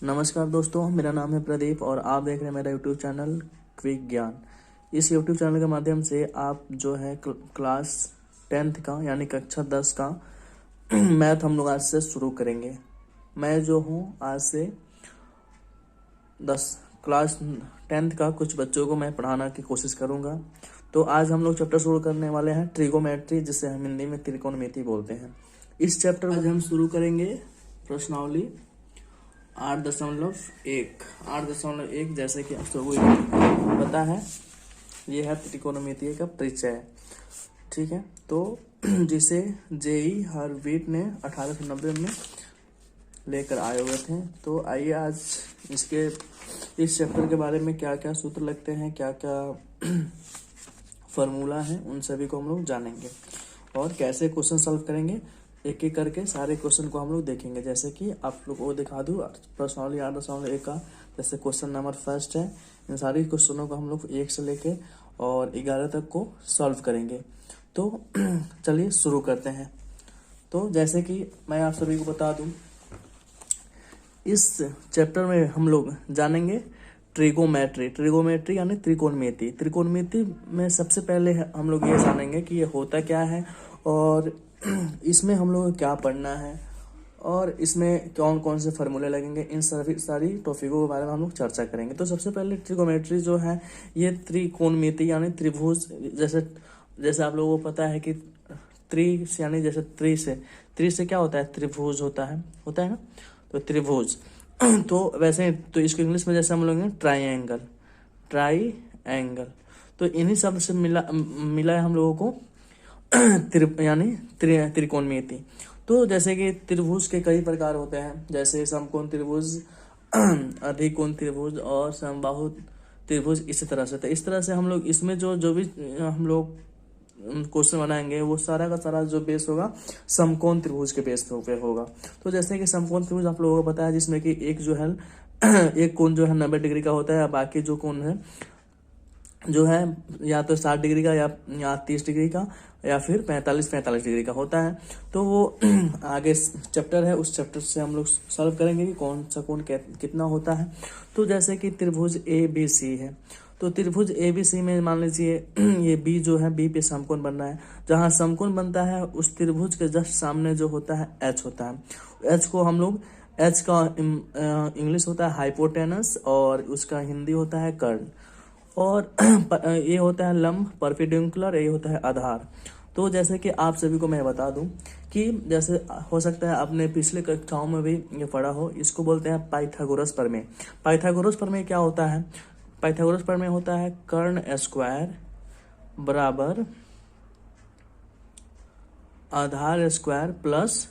नमस्कार दोस्तों, मेरा नाम है प्रदीप और आप देख रहे हैं मेरा यूट्यूब चैनल क्विक ज्ञान। इस यूट्यूब चैनल के माध्यम से आप जो है क्लास 10th का यानी कक्षा 10 का मैथ हम लोग आज से शुरू करेंगे। मैं जो हूँ आज से 10 क्लास 10th का कुछ बच्चों को मैं पढ़ाना की कोशिश करूँगा। तो आज हम लोग चैप्टर शुरू करने वाले हैं ट्रिगोमेट्री, जिसे हम हिंदी में त्रिकोणमिति बोलते हैं। इस चैप्टर में हम शुरू करेंगे प्रश्नावली 8.1 जैसे कि आप सबको पता है, ये है त्रिकोणमिति का परिचय। ठीक है, तो जिसे जेई हरवीट ने 1890 में लेकर आए हुए थे। तो आइए आज इस चैप्टर के बारे में क्या क्या सूत्र लगते हैं, क्या क्या फॉर्मूला है, उन सभी को हम लोग जानेंगे और कैसे क्वेश्चन सॉल्व करेंगे। एक एक करके सारे क्वेश्चन को हम लोग देखेंगे। जैसे कि आप लोग को दिखा दूँ प्रश्नावली 8.1 का जैसे क्वेश्चन नंबर फर्स्ट है। इन सारी क्वेश्चनों को हम लोग 1 से लेके और 11 तक को सॉल्व करेंगे। तो चलिए शुरू करते हैं। तो जैसे कि मैं आप सभी को बता दूं, इस चैप्टर में हम लोग जानेंगे ट्रिगोमेट्री यानी त्रिकोणमिति। त्रिकोणमिति में सबसे पहले हम लोग ये जानेंगे कि ये होता क्या है और इसमें हम लोग क्या पढ़ना है और इसमें कौन कौन से फार्मूले लगेंगे। इन सारी टॉपिकों के बारे में हम लोग चर्चा करेंगे। तो सबसे पहले ट्रिगोमेट्री जो है ये त्रिकोणमिति यानी त्रिभुज। जैसे आप लोगों को पता है कि यानी जैसे त्रि से क्या होता है, त्रिभुज होता है ना, तो त्रिभुज। तो वैसे तो इसको इंग्लिश में जैसे हम लोग ट्राई एंगल। तो इन्हीं शब्द से मिला है हम लोगों को यानी त्रिकोणमिति। तो जैसे कि त्रिभुज के कई प्रकार होते हैं, जैसे समकोण त्रिभुज, अधिकोण त्रिभुज और समबाहु त्रिभुज। इसी तरह से तो इस तरह से हम लोग इसमें जो भी हम लोग क्वेश्चन बनाएंगे वो सारा का सारा जो बेस होगा समकोण त्रिभुज के बेस पे होगा। तो जैसे कि समकोण त्रिभुज आप लोगों को पता है, जिसमें कि एक कोण जो है 90 डिग्री का होता है, बाकी जो कोण है जो है या तो 60 डिग्री का या 30 डिग्री का या फिर 45 डिग्री का होता है। तो वो आगे चैप्टर है, उस चैप्टर से हम लोग सॉल्व करेंगे कि कौन सा कोण कितना होता है। तो जैसे कि त्रिभुज ABC है, तो त्रिभुज ABC में मान लीजिए ये B जो है, B पे समकोण बन रहा है। जहाँ समकोण बनता है उस त्रिभुज के जस्ट सामने जो होता है H होता है। H को हम लोग H का इंग्लिश होता है हाइपोटेनस और उसका हिंदी होता है कर्ण। और ये होता है लंब परपेंडिकुलर, ये होता है आधार। तो जैसे कि आप सभी को मैं बता दूं कि जैसे हो सकता है आपने पिछले कक्षाओं में भी ये पढ़ा हो, इसको बोलते हैं पाइथागोरस प्रमेय। पाइथागोरस प्रमेय क्या होता है? पाइथागोरस प्रमेय होता है कर्ण स्क्वायर बराबर आधार स्क्वायर प्लस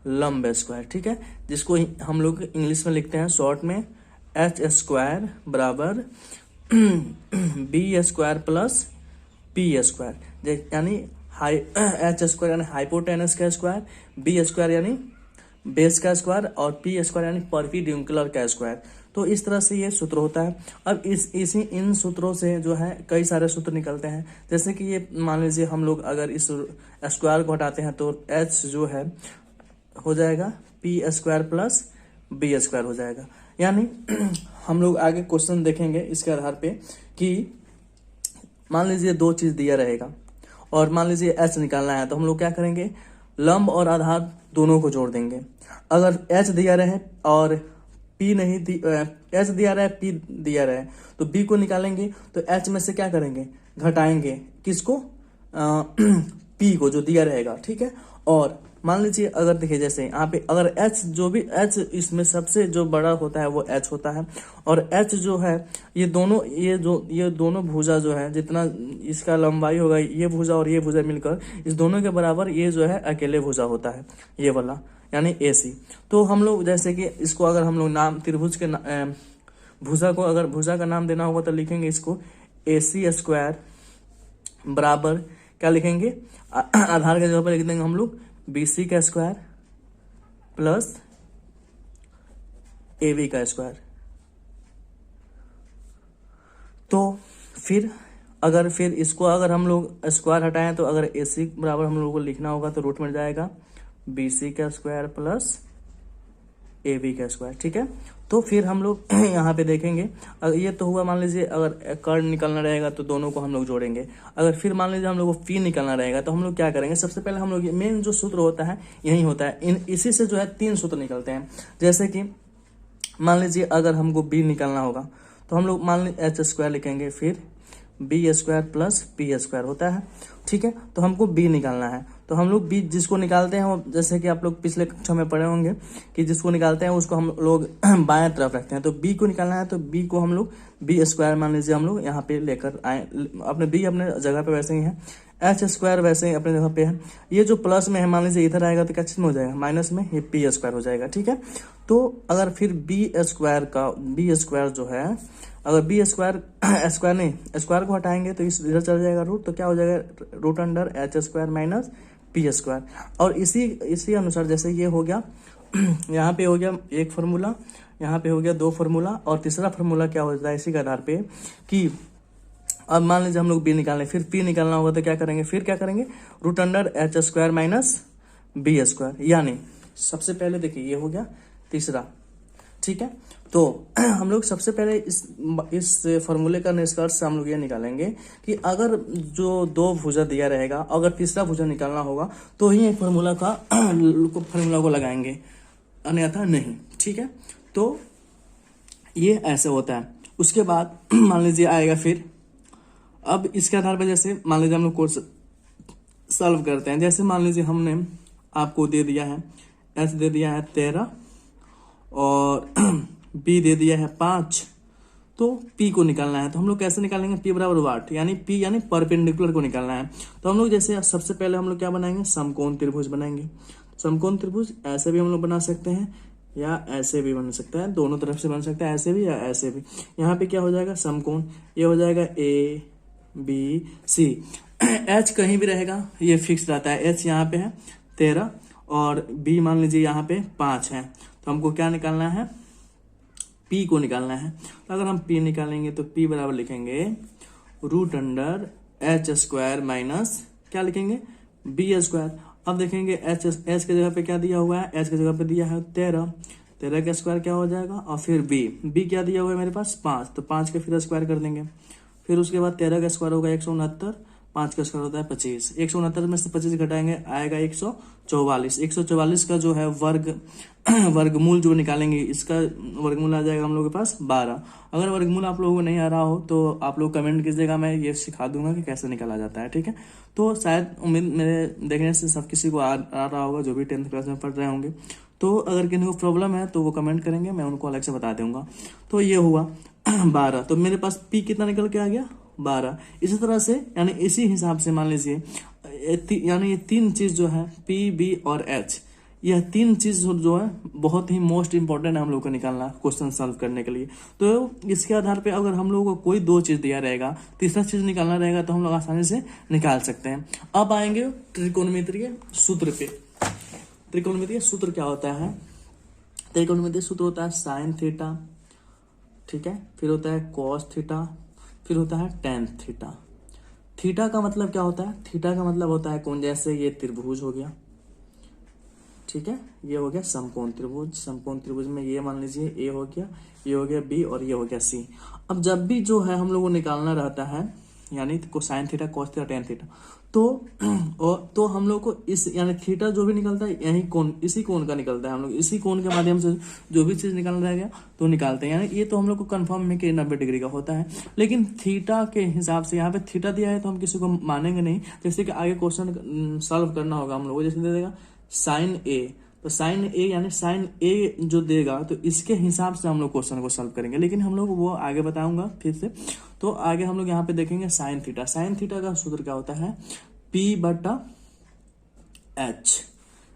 लंब स्क्वायर। ठीक है, जिसको हम लोग इंग्लिश में लिखते हैं शॉर्ट में H स्क्वायर बराबर B square plus P square. यानी H स्क्वायर यानी हाइपोटेनस का स्क्वायर, B स्क्वायर यानी बेस का स्क्वायर और P स्क्वायर यानी परपेंडिकुलर का स्क्वायर। तो इस तरह से ये सूत्र होता है। अब इन सूत्रों से जो है कई सारे सूत्र निकलते हैं। जैसे कि ये मान लीजिए हम लोग अगर इस स्क्वायर को हटाते हैं तो H जो है हो जाएगा P square plus B square हो जाएगा। यानी हम लोग आगे क्वेश्चन देखेंगे इसके आधार पे कि मान लीजिए दो चीज दिया रहेगा और मान लीजिए H निकालना है, तो हम लोग क्या करेंगे, लंब और आधार दोनों को जोड़ देंगे। अगर H दिया रहे और P नहीं H दिया रहे P दिया रहे तो B को निकालेंगे। तो H में से क्या करेंगे, घटाएंगे किसको, P को जो दिया रहेगा। ठीक है, और मान लीजिए अगर देखिए जैसे यहाँ पे अगर H इसमें सबसे जो बड़ा होता है वो H होता है और H जो है ये दोनों भुजा जो है, जितना इसका लंबाई होगा ये भुजा और ये भुजा मिलकर इस दोनों के बराबर ये जो है अकेले भुजा होता है, ये वाला यानी AC। तो हम लोग जैसे कि इसको अगर हम लोग नाम त्रिभुज के भुजा को अगर भुजा का नाम देना होगा तो लिखेंगे इसको AC स्क्वायर बराबर क्या लिखेंगे, आधार के जगह पर लिख देंगे हम लोग BC का स्क्वायर प्लस AB का स्क्वायर। तो फिर इसको अगर हम लोग स्क्वायर हटाएं तो अगर AC बराबर हम लोग को लिखना होगा तो रूट में जाएगा BC का स्क्वायर प्लस ए बी का स्क्वायर। ठीक है, तो फिर हम लोग यहाँ पे देखेंगे, अगर ये तो हुआ मान लीजिए अगर कर्ल निकलना रहेगा तो दोनों को हम लोग जोड़ेंगे। अगर फिर मान लीजिए हम लोग को पी निकलना रहेगा तो हम लोग क्या करेंगे, सबसे पहले हम लोग मेन जो सूत्र होता है यही होता है, इसी से जो है 3 सूत्र निकलते हैं। जैसे कि मान लीजिए अगर हमको बी निकालना होगा तो हम लोग मान लीजिए एच स्क्वायर लिखेंगे, फिर B square plus P square होता है। ठीक है, तो हमको बी निकालना है तो हम लोग बी जिसको निकालते हैं वो, जैसे कि आप लोग पिछले कक्षा में पढ़े होंगे कि जिसको निकालते हैं उसको हम लोग बाएं तरफ रखते हैं। तो बी को निकालना है तो बी को हम लोग बी स्क्वायर मान लीजिए हम लोग यहाँ पे लेकर आए, अपने बी अपने जगह पे वैसे ही है, एच स्क्वायर वैसे ही अपने जगह पे है। ये जो प्लस में है मान लीजिए इधर आएगा तो क्या चीज में हो जाएगा, माइनस में, ये पी स्क्वायर हो जाएगा। ठीक है, तो अगर फिर बी स्क्वायर जो है, अगर बी स्क्वायर स्क्वायर नहीं, स्क्वायर को हटाएंगे तो इस इधर चल जाएगा रूट, तो क्या हो जाएगा root under H square minus P square. और इसी अनुसार जैसे ये हो गया यहाँ पे हो गया एक फार्मूला, यहाँ पे हो गया 2 फार्मूला, और तीसरा फार्मूला क्या होता है इसी के आधार पे कि अब मान लीजिए हम लोग बी निकालें, फिर पी निकालना होगा तो क्या करेंगे, फिर क्या करेंगे root under H square minus B square. यानी सबसे पहले देखिए ये हो गया तीसरा। ठीक है, तो हम लोग सबसे पहले इस फॉर्मूले का निष्कर्ष से हम लोग ये निकालेंगे कि अगर जो 2 भुजा दिया रहेगा, अगर तीसरा भुजा निकालना होगा तो ही फॉर्मूला को लगाएंगे, अन्यथा नहीं। ठीक है, तो ये ऐसे होता है। उसके बाद मान लीजिए आएगा फिर, अब इसके आधार पर जैसे मान लीजिए हम लोग कोर्स सॉल्व करते हैं। जैसे मान लीजिए हमने आपको दे दिया है एच दे दिया है 13 और बी दे दिया है 5, तो पी को निकालना है। तो हम लोग कैसे निकालेंगे, पी बराबर वाट, यानी पी यानी परपेंडिकुलर को निकालना है। तो हम लोग जैसे सबसे पहले हम लोग क्या बनाएंगे, समकोण त्रिभुज बनाएंगे। समकोण त्रिभुज ऐसे भी हम लोग बना सकते हैं या ऐसे भी बन सकता है, दोनों तरफ से बन सकता है, ऐसे भी या ऐसे भी। यहाँ पे क्या हो जाएगा समकोण, ये हो जाएगा ए बी सी, एच कहीं भी रहेगा, ये फिक्स रहता है। एच यहाँ पे है 13 और बी मान लीजिए यहाँ पे 5 है, तो हमको क्या निकालना है, पी को निकालना है। तो अगर हम पी निकालेंगे तो पी बराबर लिखेंगे root under H square minus क्या लिखेंगे बी स्क्वायर। अब देखेंगे एच के जगह पे क्या दिया हुआ है, एच के जगह पे दिया है 13 का स्क्वायर क्या हो जाएगा, और फिर बी क्या दिया हुआ है मेरे पास 5, तो 5 के फिर स्क्वायर कर देंगे। फिर उसके बाद 13 का स्क्वायर होगा 169, 5 का स्क्वायर होता है 25, 169 में से 25 घटाएंगे आएगा 144। 144 का जो है वर्गमूल जो निकालेंगे, इसका वर्गमूल आ जाएगा हम लोग के पास 12। अगर वर्गमूल आप लोगों को नहीं आ रहा हो तो आप लोग कमेंट कीजिएगा, मैं ये सिखा दूंगा कि कैसे निकाला जाता है। ठीक है, तो शायद उम्मीद मेरे देखने से सब किसी को आ रहा होगा जो भी 10th क्लास में पढ़ रहे होंगे। तो अगर किसी को प्रॉब्लम है तो वो कमेंट करेंगे, मैं उनको अलग से बता दूंगा। तो ये हुआ 12, तो मेरे पास पी कितना निकल के आ गया 12। इसी तरह से यानी इसी हिसाब से मान लीजिए यानी ये 3 चीज जो है पी बी और एच, यह 3 चीज जो है बहुत ही मोस्ट इंपॉर्टेंट है हम लोग को निकालना क्वेश्चन सॉल्व करने के लिए। तो इसके आधार पे अगर हम लोगों को कोई 2 चीज दिया रहेगा, तीसरा चीज निकालना रहेगा तो हम लोग आसानी से निकाल सकते हैं। अब आएंगे त्रिकोणमितीय सूत्र पे। त्रिकोणमितीय सूत्र क्या होता है, त्रिकोणमितीय सूत्र होता है साइन थीटा, ठीक है, फिर होता है कॉस थीटा, फिर होता है टेन थीटा। थीटा का मतलब क्या होता है, थीटा का मतलब होता है कोण। जैसे ये त्रिभुज हो गया, ठीक है, ये हो गया समकोण त्रिभुज। समकोण त्रिभुज में ये मान लीजिए ए हो गया, ये हो गया बी और ये हो गया सी। अब जब भी जो है हम लोग को निकालना रहता है यानी cosine theta, cos theta, tan theta, तो हम लोग को इस यानी थीटा जो भी निकलता है यही कोण, इसी कोण का निकलता है। हम लोग इसी कोण के माध्यम से जो भी चीज निकालना रहेगा तो निकालते हैं। यानी ये तो हम लोग को कंफर्म है कि 90 डिग्री का होता है, लेकिन थीटा के हिसाब से यहाँ पे थीटा दिया है तो हम किसी को मानेंगे नहीं। जैसे कि आगे क्वेश्चन सॉल्व करना होगा हम लोग को, जैसे दे देगा साइन ए, तो साइन ए यानी साइन ए जो देगा तो इसके हिसाब से हम लोग क्वेश्चन को सॉल्व करेंगे, लेकिन हम लोग वो आगे बताऊंगा फिर से। तो आगे हम लोग यहाँ पे देखेंगे साइन थीटा। साइन थीटा का सूत्र क्या होता है, P बटा H,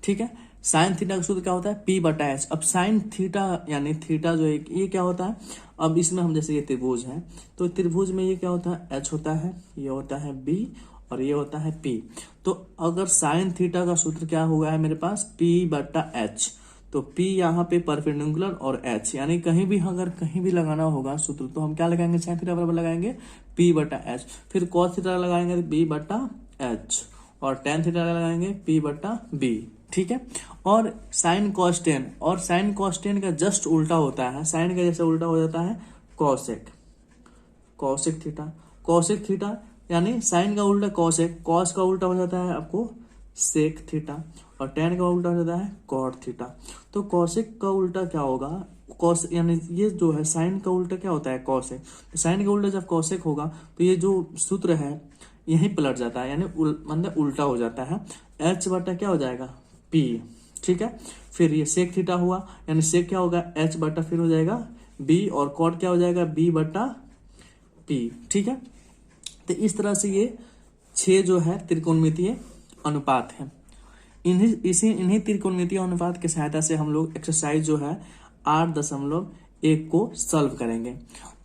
ठीक है। साइन थीटा का सूत्र क्या होता है, P बटा H। अब साइन थीटा यानी थीटा जो है ये क्या होता है, अब इसमें हम जैसे ये त्रिभुज है तो त्रिभुज में ये क्या होता है H होता है, ये होता है B और ये होता है P। तो अगर साइन थीटा का सूत्र क्या हुआ है मेरे पास P बटा H, तो P यहाँ पे परपेंडिकुलर और H यानी कहीं भी अगर कहीं भी लगाना होगा सूत्र तो हम क्या लगाएंगे, साइन थीटा बराबर लगाएंगे P बटा H। फिर कॉस थीटा लगाएंगे P बटा H और टेन थीटा लगाएंगे P बटा B। ठीक है। और साइन कॉस टेन, और साइन कॉस टेन का जस्ट उल्टा होता है, साइन का जैसे उल्टा हो जाता है cosec, cosec theta, cosec theta यानी साइन का उल्टा कॉसेक, कॉस का उल्टा हो जाता है आपको सेक थीटा, और टेन का उल्टा हो जाता है कॉट थीटा। तो कॉसेक का उल्टा क्या होगा, कॉस यानी ये जो है साइन का उल्टा क्या होता है कॉसेक, तो साइन का उल्टा जब कॉसेक होगा तो ये जो सूत्र है यही पलट जाता है, यानी मतलब उल्टा हो जाता है, एच बटा क्या हो जाएगा पी, ठीक है। फिर ये सेक थीटा हुआ, यानी सेक क्या होगा एच बटा फिर हो जाएगा बी, और कॉट क्या हो जाएगा बी बटा पी, ठीक है। तो इस तरह से ये 6 जो है त्रिकोणमितीय अनुपात है। इन्हीं त्रिकोणमितीय अनुपात की सहायता से हम लोग एक्सरसाइज जो है 8.1 को सॉल्व करेंगे।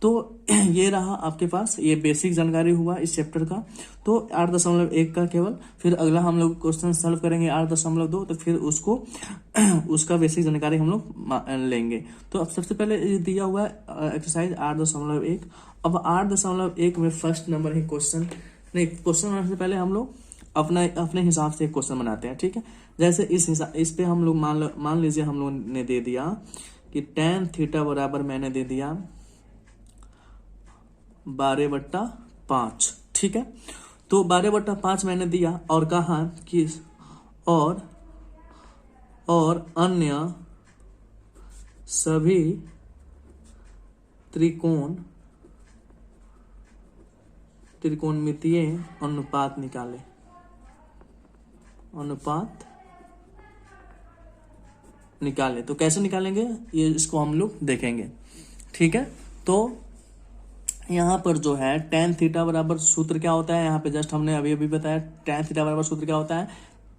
तो ये रहा आपके पास, ये बेसिक जानकारी हुआ इस चैप्टर का। तो 8.1 का केवल, फिर अगला हम लोग क्वेश्चन सॉल्व करेंगे 8.2, तो फिर उसको उसका बेसिक जानकारी हम लोग लेंगे। तो अब सबसे पहले ये दिया हुआ है एक्सरसाइज 8.1। अब 8.1 में फर्स्ट नंबर है क्वेश्चन, नहीं क्वेश्चन बनाने से पहले हम लोग अपने हिसाब से एक क्वेश्चन बनाते हैं, ठीक है। जैसे इस पे हम लोग मान लीजिए हम लोग ने दे दिया कि tan थीटा बराबर मैंने दे दिया 12/5, ठीक है। तो 12/5 मैंने दिया और कहा कि और अन्य सभी त्रिकोणमितीय अनुपात निकाले। तो कैसे निकालेंगे ये इसको हम लोग देखेंगे, ठीक है। तो यहाँ पर जो है tan थीटा बराबर सूत्र क्या होता है, यहाँ पे जस्ट हमने अभी बताया tan थीटा बराबर सूत्र क्या होता है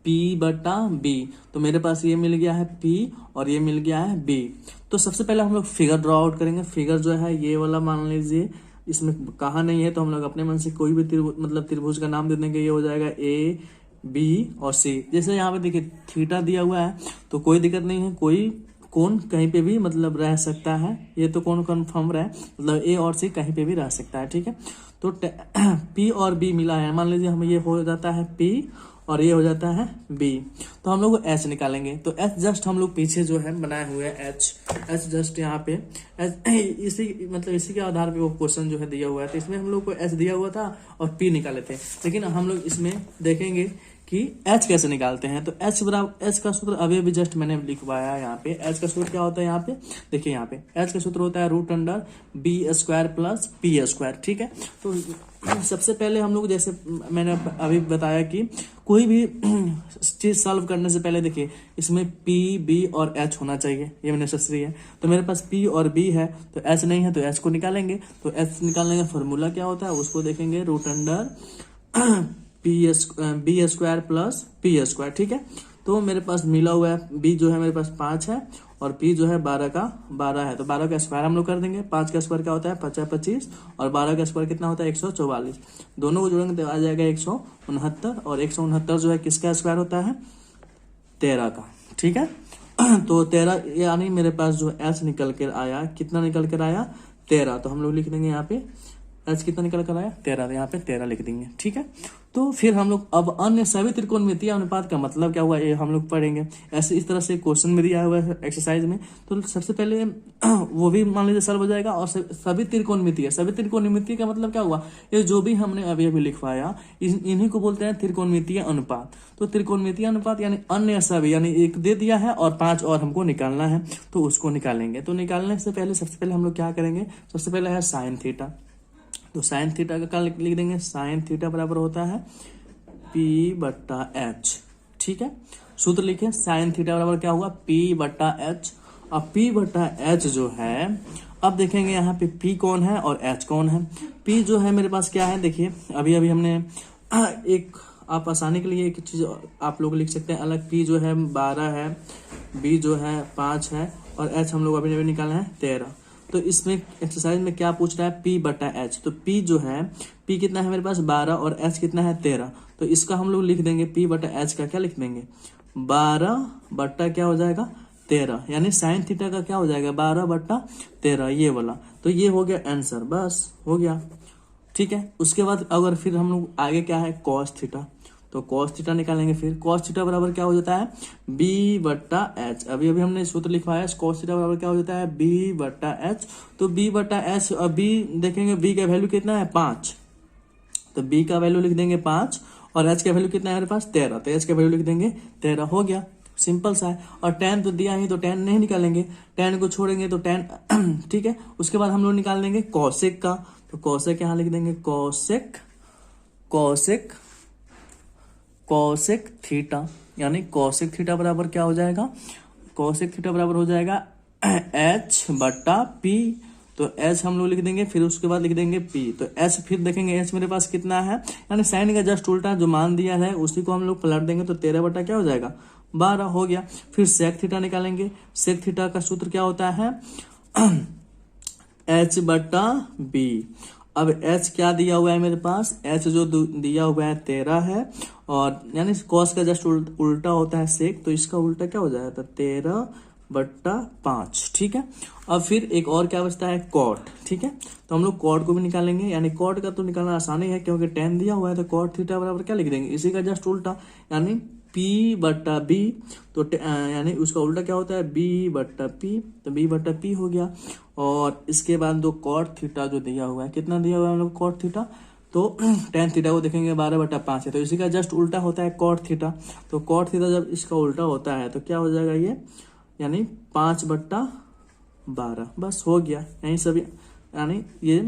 P बटा B। तो मेरे पास ये मिल गया है P और ये मिल गया है B। तो सबसे पहले हम लोग फिगर ड्रॉ आउट करेंगे। फिगर जो है ये वाला मान लीजिए, इसमें कहा नहीं है तो हम लोग अपने मन से कोई भी त्रिभुज का नाम दे देंगे। ये हो जाएगा A B और C। जैसे यहाँ पे देखिए थीटा दिया हुआ है तो कोई दिक्कत नहीं है, कोई कोण कहीं पे भी मतलब रह सकता है, ये तो कोण कन्फर्म रहे, मतलब A और C कहीं पे भी रह सकता है, ठीक है। तो P और B मिला है, मान लीजिए हम ये हो जाता है P और ये हो जाता है B। तो हम लोग H निकालेंगे। तो H जस्ट हम लोग पीछे जो है बनाए हुए हैं H जस्ट यहाँ पे इसी के आधार पे वो क्वेश्चन जो है दिया हुआ है। तो इसमें हम लोग को H दिया हुआ था और P निकाले थे, लेकिन हम लोग इसमें देखेंगे कि H कैसे निकालते हैं। तो H का सूत्र अभी जस्ट मैंने लिखवाया यहाँ पे। H का सूत्र क्या होता है यहाँ पे देखिए, यहाँ पे H का सूत्र होता है √B² + P², ठीक है। तो सबसे पहले हम लोग जैसे मैंने अभी बताया कि कोई भी चीज सॉल्व करने से पहले देखिए इसमें P B और H होना चाहिए, ये नेसेसरी है। तो मेरे पास P और B है तो H नहीं है, तो H को निकालेंगे। तो H निकालने का फॉर्मूला क्या होता है उसको देखेंगे, √B² + P², ठीक है। तो मेरे पास मिला हुआ है B जो है मेरे पास 5 है और P जो है 12 का 12 है। तो 12 का स्क्वायर हम लोग कर देंगे। 5 का स्क्वायर क्या होता है 25 और 12 का स्क्वायर कितना होता है 144। दोनों को जोड़ेंगे तो आ जाएगा 169, और 169 जो है किसका स्क्वायर होता है 13 का, ठीक है। तो 13 यानी मेरे पास जो H निकल कर आया, कितना निकल कर आया 13। तो हम लोग लिख देंगे यहाँ पे H कितना निकल कर आया 13, यहाँ पे 13 लिख देंगे, ठीक है। तो फिर हम लोग अब अन्य सभी त्रिकोणमितीय अनुपात का मतलब क्या हुआ ये हम लोग पढ़ेंगे। ऐसे इस तरह से क्वेश्चन में दिया हुआ है एक्सरसाइज में, तो सबसे पहले वो भी मान लीजिए सॉल्व हो जाएगा। और सभी त्रिकोणमितीय का मतलब क्या हुआ, ये जो भी हमने अभी लिखवाया इन्हीं को बोलते हैं त्रिकोणमितीय अनुपात। तो त्रिकोणमितीय अनुपात यानी अन्य सभी, यानी एक दे दिया है और 5 और हमको निकालना है, तो उसको निकालेंगे। तो निकालने से पहले सबसे पहले हम लोग क्या करेंगे, सबसे पहले है साइन थीटा। तो साइन थीटा का क्या लिख देंगे, साइन थीटा बराबर होता है P/H, ठीक है। सूत्र लिखे, साइन थीटा बराबर क्या हुआ P/H। अब P/H जो है, अब देखेंगे यहाँ पे P कौन है और H कौन है। P जो है मेरे पास क्या है देखिए, अभी हमने एक आप आसानी के लिए एक चीज आप लोग लिख सकते हैं अलग। P जो है 12 है, B जो है 5 है और H हम लोग अभी निकाला है 13। तो इसमें एक्सरसाइज में क्या पूछ रहा है P/H। तो P जो है, P कितना है मेरे पास 12 और H कितना है 13। तो इसका हम लोग लिख देंगे P/H का क्या लिख देंगे 12 क्या हो जाएगा 13, यानी साइन थीटा का क्या हो जाएगा 12/13 ये वाला। तो ये हो गया आंसर, बस हो गया, ठीक है। उसके बाद अगर फिर हम लोग आगे क्या है कॉस थीटा। तो cos थीटा निकालेंगे। फिर cos थीटा बराबर क्या हो जाता है, b बट्टा एच। अभी अभी हमने सूत्र लिखवाया है, cos थीटा बराबर क्या हो जाता है, b बट्टा एच। तो b बट्टा एच, और b देखेंगे b का वैल्यू कितना है 5, तो b का वैल्यू लिख देंगे 5 और h का वैल्यू कितना है हमारे पास 13, तो h का वैल्यू लिख देंगे 13, हो गया, सिंपल सा है। और tan तो दिया ही, तो tan नहीं निकालेंगे, tan को छोड़ेंगे तो tan ठीक है। उसके बाद हम लोग निकाल देंगे कॉसेक का, तो कॉसेक यहाँ लिख देंगे कॉसेक कॉसेक कॉसेक थीटा, यानी कॉसेक थीटा बराबर क्या हो जाएगा, कॉसेक थीटा बराबर हो जाएगा h बट्टा p। तो h हम लोग लिख देंगे, फिर उसके बाद लिख देंगे p। तो h फिर देखेंगे h मेरे पास कितना है, यानी साइन का जस्ट उल्टा जो मान दिया है उसी को हम लोग पलट देंगे, तो 13 बट्टा क्या हो जाएगा 12 हो गया। फिर सेक थीटा निकालेंगे, सेक थीटा का सूत्र क्या होता है h बट्टा b। अब h क्या दिया हुआ है मेरे पास, h जो दिया हुआ है 13 है, और यानी cos का जस्ट उल्टा होता है सेक, तो इसका उल्टा क्या हो जाएगा 13 बट्टा 5, ठीक है। अब फिर एक और क्या बचता है कॉट, ठीक है, तो हम लोग कॉट को भी निकालेंगे, यानी कॉट का तो निकालना आसानी है क्योंकि tan दिया हुआ है, तो कॉट थीटा बराबर क्या लिख देंगे, इसी का जस्ट उल्टा, यानी p बट्टा b। तो यानी उसका उल्टा क्या होता है b बट्टा p, तो b बट्टा p हो गया। और इसके बाद दो कॉट थीटा जो दिया हुआ है, कितना दिया हुआ है हम लोग कॉट थीटा, तो tan थीटा को देखेंगे 12 बट्टा 5 है, तो इसी का जस्ट उल्टा होता है कॉट थीटा। तो कॉट थीटा जब इसका उल्टा होता है तो क्या हो जाएगा ये, यानी 5 बट्टा 12, बस हो गया। यही सभी, यानी ये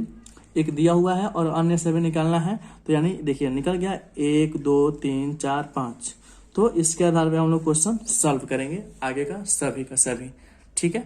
एक दिया हुआ है और अन्य सभी निकालना है, तो यानी देखिए निकल गया 1 2 3 4 5। तो इसके आधार पे हम लोग क्वेश्चन सॉल्व करेंगे आगे का सभी का सभी, ठीक है।